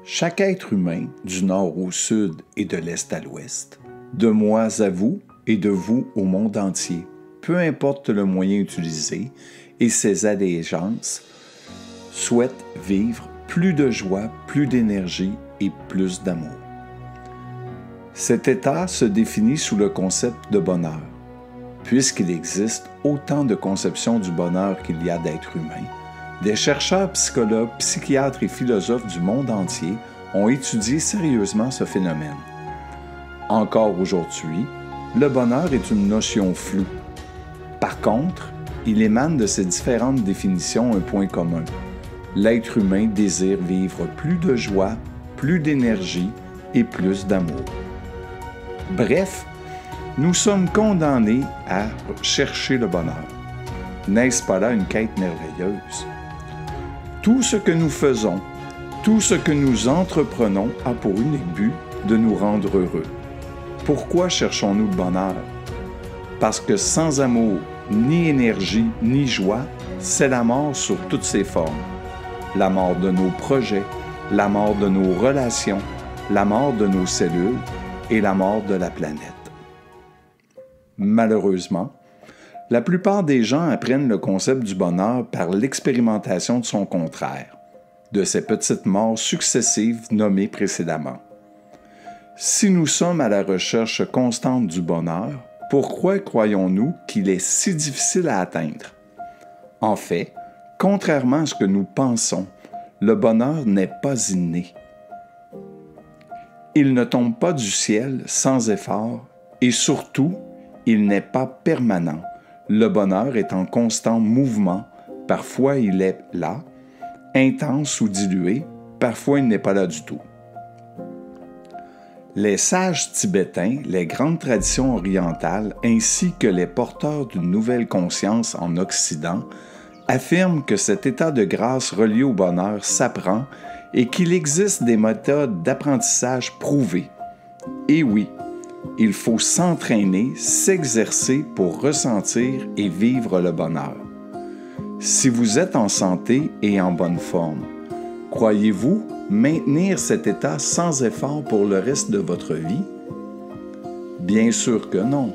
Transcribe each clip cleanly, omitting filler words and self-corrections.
Chaque être humain, du nord au sud et de l'est à l'ouest, de moi à vous et de vous au monde entier, peu importe le moyen utilisé et ses allégeances, souhaite vivre plus de joie, plus d'énergie et plus d'amour. Cet état se définit sous le concept de bonheur. Puisqu'il existe autant de conceptions du bonheur qu'il y a d'êtres humains, des chercheurs, psychologues, psychiatres et philosophes du monde entier ont étudié sérieusement ce phénomène. Encore aujourd'hui, le bonheur est une notion floue. Par contre, il émane de ces différentes définitions un point commun. L'être humain désire vivre plus de joie, plus d'énergie et plus d'amour. Bref, nous sommes condamnés à chercher le bonheur. N'est-ce pas là une quête merveilleuse? Tout ce que nous faisons, tout ce que nous entreprenons a pour unique but de nous rendre heureux. Pourquoi cherchons-nous le bonheur? Parce que sans amour, ni énergie, ni joie, c'est la mort sur toutes ses formes. La mort de nos projets, la mort de nos relations, la mort de nos cellules et la mort de la planète. Malheureusement, la plupart des gens apprennent le concept du bonheur par l'expérimentation de son contraire, de ces petites morts successives nommées précédemment. Si nous sommes à la recherche constante du bonheur, pourquoi croyons-nous qu'il est si difficile à atteindre? En fait, contrairement à ce que nous pensons, le bonheur n'est pas inné. Il ne tombe pas du ciel sans effort et surtout, il n'est pas permanent. Le bonheur est en constant mouvement. Parfois, il est là, intense ou dilué. Parfois, il n'est pas là du tout. Les sages tibétains, les grandes traditions orientales, ainsi que les porteurs d'une nouvelle conscience en Occident, affirment que cet état de grâce relié au bonheur s'apprend et qu'il existe des méthodes d'apprentissage prouvées. Et oui, il faut s'entraîner, s'exercer pour ressentir et vivre le bonheur. Si vous êtes en santé et en bonne forme, croyez-vous maintenir cet état sans effort pour le reste de votre vie? Bien sûr que non.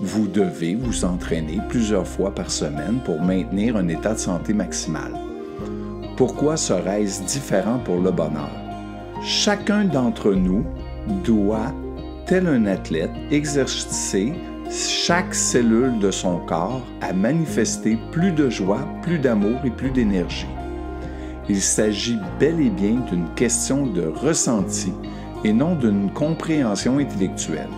Vous devez vous entraîner plusieurs fois par semaine pour maintenir un état de santé maximal. Pourquoi serait-ce différent pour le bonheur? Chacun d'entre nous doit, tel un athlète, exercer chaque cellule de son corps à manifester plus de joie, plus d'amour et plus d'énergie. Il s'agit bel et bien d'une question de ressenti et non d'une compréhension intellectuelle.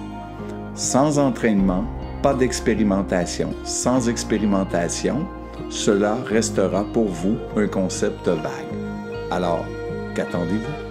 Sans entraînement, pas d'expérimentation. Sans expérimentation, cela restera pour vous un concept vague. Alors, qu'attendez-vous?